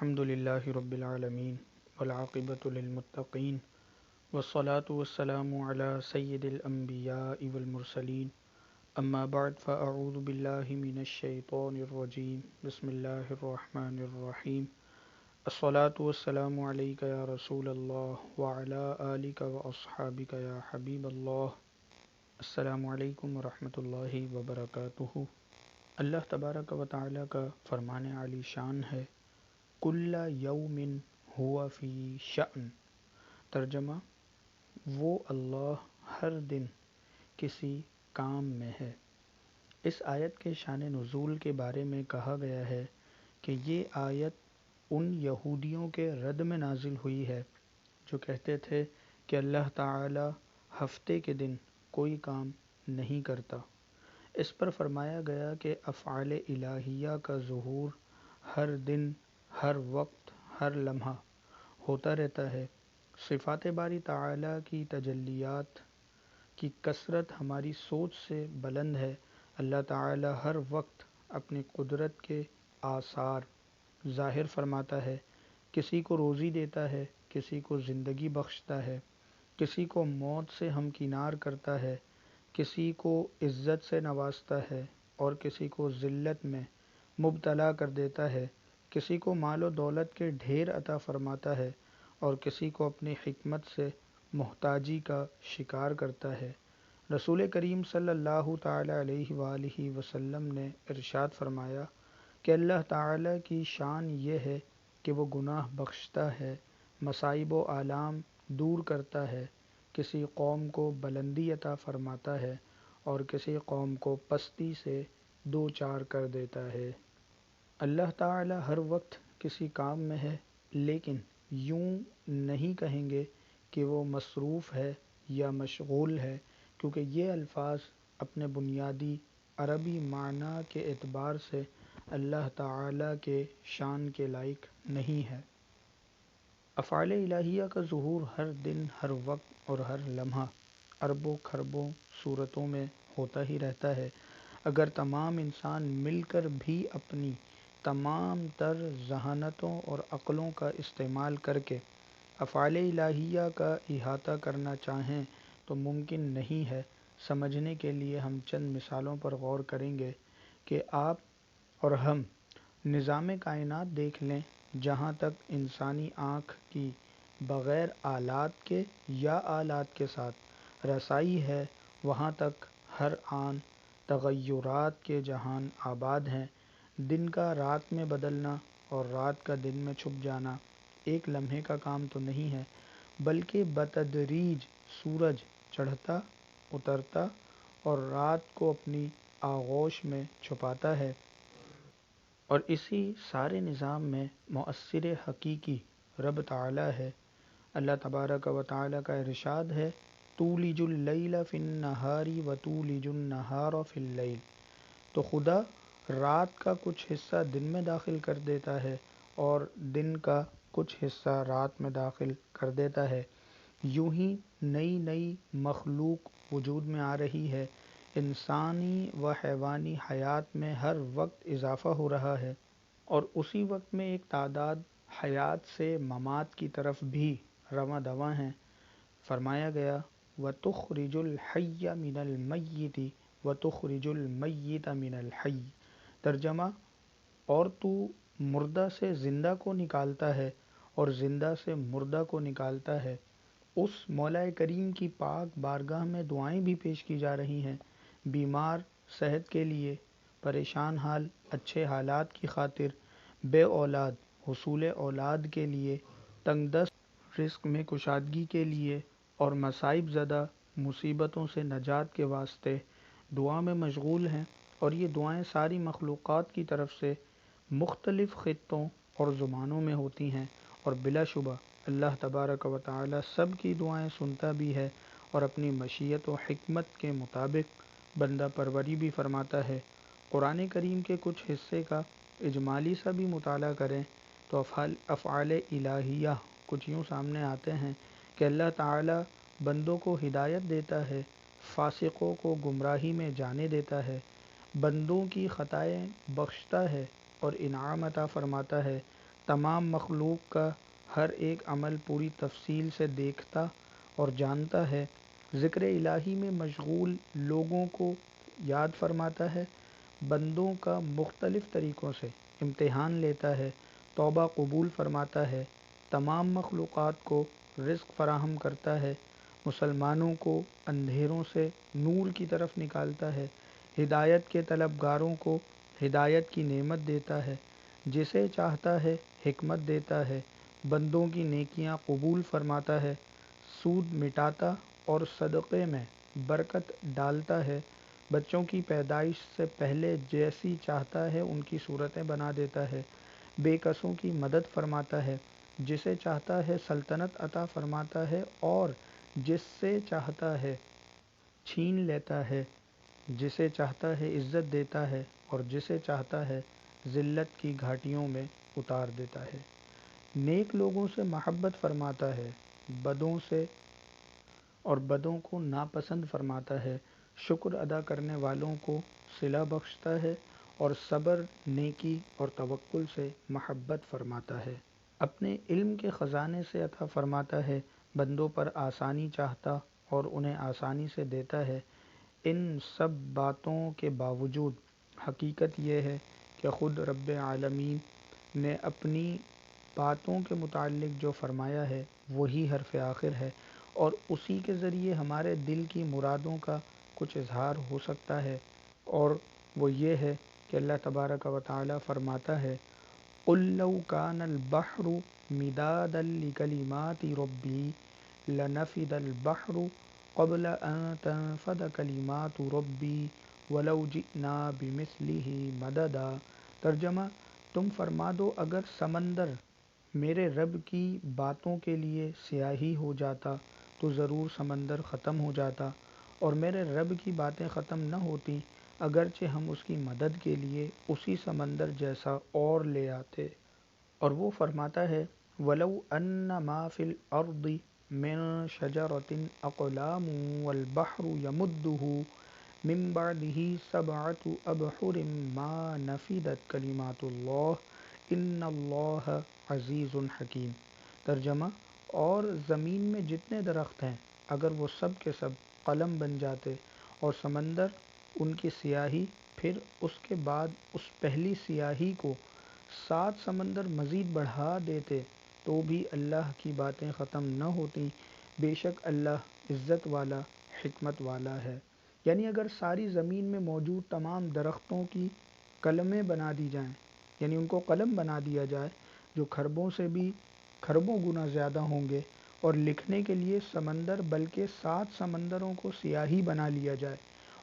الحمد للہ رب العالمین والعاقبۃ للمتقین والصلاة والسلام علی سید الانبیاء والمرسلین اما بعد فاعوذ باللہ من الشیطان الرجیم بسم اللہ الرحمن الرحیم الصلاة والسلام علیک یا رسول اللہ وعلی آلک واصحابک یا حبیب اللہ۔ السلام علیکم ورحمۃ اللہ وبرکاتہ۔ اللہ تبارک و تعالی کا فرمان عالی شان ہے، کل یوم ہوا فی شأن۔ ترجمہ، وہ اللہ ہر دن کسی کام میں ہے۔ اس آیت کے شان نزول کے بارے میں کہا گیا ہے کہ یہ آیت ان یہودیوں کے رد میں نازل ہوئی ہے جو کہتے تھے کہ اللہ تعالی ہفتے کے دن کوئی کام نہیں کرتا۔ اس پر فرمایا گیا کہ افعال الہیہ کا ظہور ہر دن، ہر وقت، ہر لمحہ ہوتا رہتا ہے۔ صفات باری تعالی کی تجلیات کی کثرت ہماری سوچ سے بلند ہے۔ اللہ تعالی ہر وقت اپنی قدرت کے آثار ظاہر فرماتا ہے، کسی کو روزی دیتا ہے، کسی کو زندگی بخشتا ہے، کسی کو موت سے ہمکنار کرتا ہے، کسی کو عزت سے نوازتا ہے اور کسی کو ذلت میں مبتلا کر دیتا ہے، کسی کو مال و دولت کے ڈھیر عطا فرماتا ہے اور کسی کو اپنی حکمت سے محتاجی کا شکار کرتا ہے۔ رسول کریم صلی اللہ تعالی علیہ وآلہ وسلم نے ارشاد فرمایا کہ اللہ تعالی کی شان یہ ہے کہ وہ گناہ بخشتا ہے، مصائب و آلام دور کرتا ہے، کسی قوم کو بلندی عطا فرماتا ہے اور کسی قوم کو پستی سے دوچار کر دیتا ہے۔ اللہ تعالی ہر وقت کسی کام میں ہے، لیکن یوں نہیں کہیں گے کہ وہ مصروف ہے یا مشغول ہے، کیونکہ یہ الفاظ اپنے بنیادی عربی معنی کے اعتبار سے اللہ تعالی کے شان کے لائق نہیں ہے۔ افعال الہیہ کا ظہور ہر دن، ہر وقت اور ہر لمحہ اربوں کھربوں صورتوں میں ہوتا ہی رہتا ہے۔ اگر تمام انسان مل کر بھی اپنی تمام تر ذہانتوں اور عقلوں کا استعمال کر کے افعال الہیہ کا احاطہ کرنا چاہیں تو ممکن نہیں ہے۔ سمجھنے کے لیے ہم چند مثالوں پر غور کریں گے کہ آپ اور ہم نظام کائنات دیکھ لیں۔ جہاں تک انسانی آنکھ کی بغیر آلات کے یا آلات کے ساتھ رسائی ہے، وہاں تک ہر آن تغیرات کے جہان آباد ہیں۔ دن کا رات میں بدلنا اور رات کا دن میں چھپ جانا ایک لمحے کا کام تو نہیں ہے، بلکہ بتدریج سورج چڑھتا، اترتا اور رات کو اپنی آغوش میں چھپاتا ہے، اور اسی سارے نظام میں مؤثر حقیقی رب تعالی ہے۔ اللہ تبارک و تعالی کا ارشاد ہے، تولج اللیل فی النہار وتولج النہار فی اللیل۔ تو خدا رات کا کچھ حصہ دن میں داخل کر دیتا ہے اور دن کا کچھ حصہ رات میں داخل کر دیتا ہے۔ یوں ہی نئی نئی مخلوق وجود میں آ رہی ہے۔ انسانی و حیوانی حیات میں ہر وقت اضافہ ہو رہا ہے، اور اسی وقت میں ایک تعداد حیات سے ممات کی طرف بھی رواں دواں ہیں۔ فرمایا گیا، وَتُخْرِجُ الْحَيَّ مِنَ الْمَيِّتِ وَتُخْرِجُ الْمَيِّتَ مِنَ الْحَيِّ۔ ترجمہ، اور تو مردہ سے زندہ کو نکالتا ہے اور زندہ سے مردہ کو نکالتا ہے۔ اس مولا کریم کی پاک بارگاہ میں دعائیں بھی پیش کی جا رہی ہیں، بیمار صحت کے لیے، پریشان حال اچھے حالات کی خاطر، بے اولاد حصول اولاد کے لیے، تنگ دست رزق میں کشادگی کے لیے اور مصائب زدہ مصیبتوں سے نجات کے واسطے دعا میں مشغول ہیں۔ اور یہ دعائیں ساری مخلوقات کی طرف سے مختلف خطوں اور زبانوں میں ہوتی ہیں، اور بلا شبہ اللہ تبارک و تعالی سب کی دعائیں سنتا بھی ہے اور اپنی مشیت و حکمت کے مطابق بندہ پروری بھی فرماتا ہے۔ قرآن کریم کے کچھ حصے کا اجمالی سا بھی مطالعہ کریں تو افعال الہیہ کچھ یوں سامنے آتے ہیں کہ اللہ تعالی بندوں کو ہدایت دیتا ہے، فاسقوں کو گمراہی میں جانے دیتا ہے، بندوں کی خطائیں بخشتا ہے اور انعام عطا فرماتا ہے، تمام مخلوق کا ہر ایک عمل پوری تفصیل سے دیکھتا اور جانتا ہے، ذکر الہی میں مشغول لوگوں کو یاد فرماتا ہے، بندوں کا مختلف طریقوں سے امتحان لیتا ہے، توبہ قبول فرماتا ہے، تمام مخلوقات کو رزق فراہم کرتا ہے، مسلمانوں کو اندھیروں سے نور کی طرف نکالتا ہے، ہدایت کے طلبگاروں کو ہدایت کی نعمت دیتا ہے، جسے چاہتا ہے حکمت دیتا ہے، بندوں کی نیکیاں قبول فرماتا ہے، سود مٹاتا اور صدقے میں برکت ڈالتا ہے، بچوں کی پیدائش سے پہلے جیسی چاہتا ہے ان کی صورتیں بنا دیتا ہے، بے کسوں کی مدد فرماتا ہے، جسے چاہتا ہے سلطنت عطا فرماتا ہے اور جس سے چاہتا ہے چھین لیتا ہے، جسے چاہتا ہے عزت دیتا ہے اور جسے چاہتا ہے ذلت کی گھاٹیوں میں اتار دیتا ہے، نیک لوگوں سے محبت فرماتا ہے، بدوں سے اور بدوں کو ناپسند فرماتا ہے، شکر ادا کرنے والوں کو صلہ بخشتا ہے اور صبر، نیکی اور توکل سے محبت فرماتا ہے، اپنے علم کے خزانے سے عطا فرماتا ہے، بندوں پر آسانی چاہتا اور انہیں آسانی سے دیتا ہے۔ ان سب باتوں کے باوجود حقیقت یہ ہے کہ خود رب العالمین نے اپنی باتوں کے متعلق جو فرمایا ہے وہی حرف آخر ہے، اور اسی کے ذریعے ہمارے دل کی مرادوں کا کچھ اظہار ہو سکتا ہے، اور وہ یہ ہے کہ اللہ تبارک و تعالی فرماتا ہے قُل لَوْ كَانَ الْبَحْرُ مِدَادًا لِكَلِمَاتِ رَبِّي لَنَفِدَ الْبَحْرُ قَبْلَ أَن تَنفَدَ كَلِمَاتُ رَبِّي وَلَوْ جِئْنَا بِمِثْلِهِ مَدَدًا۔ ترجمہ: تم فرما دو اگر سمندر میرے رب کی باتوں کے لیے سیاہی ہو جاتا تو ضرور سمندر ختم ہو جاتا، اور میرے رب کی باتیں ختم نہ ہوتی اگرچہ ہم اس کی مدد کے لیے اسی سمندر جیسا اور لے آتے۔ اور وہ فرماتا ہے وَلَوْ أَنَّ مَا فِي الْأَرْضِ مِن شَجَرَةٍ أَقْلَامٌ وَالْبَحْرُ يَمُدُّهُ مِن بَعْدِهِ سَبْعَةُ أَبْحُرٍ مَا نَفِدَتْ كَلِمَاتُ اللَّهِ إِنَّ اللَّهَ عَزِيزٌ حَكِيمٌ۔ ترجمہ: اور زمین میں جتنے درخت ہیں اگر وہ سب کے سب قلم بن جاتے اور سمندر ان کی سیاہی، پھر اس کے بعد اس پہلی سیاہی کو 7 سمندر مزید بڑھا دیتے تو بھی اللہ کی باتیں ختم نہ ہوتیں، بے شک اللہ عزت والا، حکمت والا ہے۔ یعنی اگر ساری زمین میں موجود تمام درختوں کی قلمیں بنا دی جائیں، یعنی ان کو قلم بنا دیا جائے جو کھربوں سے بھی کھربوں گنا زیادہ ہوں گے، اور لکھنے کے لیے سمندر بلکہ 7 سمندروں کو سیاہی بنا لیا جائے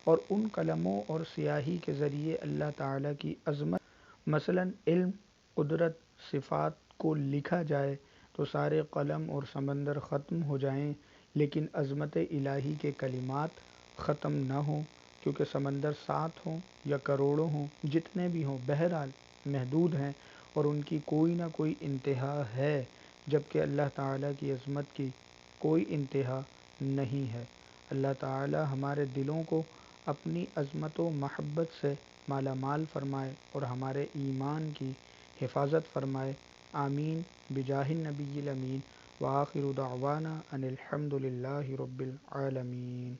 اور ان قلموں اور سیاہی کے ذریعے اللہ تعالیٰ کی عظمت مثلا علم، قدرت، صفات کو لکھا جائے تو سارے قلم اور سمندر ختم ہو جائیں، لیکن عظمت الہی کے کلمات ختم نہ ہوں، کیونکہ سمندر 7 ہوں یا کروڑوں ہوں، جتنے بھی ہوں، بہرحال محدود ہیں اور ان کی کوئی نہ کوئی انتہا ہے، جبکہ اللہ تعالیٰ کی عظمت کی کوئی انتہا نہیں ہے۔ اللہ تعالیٰ ہمارے دلوں کو اپنی عظمت و محبت سے مالا مال فرمائے اور ہمارے ایمان کی حفاظت فرمائے، آمین بجاہ النبی الامین، وآخر دعوانا ان الحمد للہ رب العالمین۔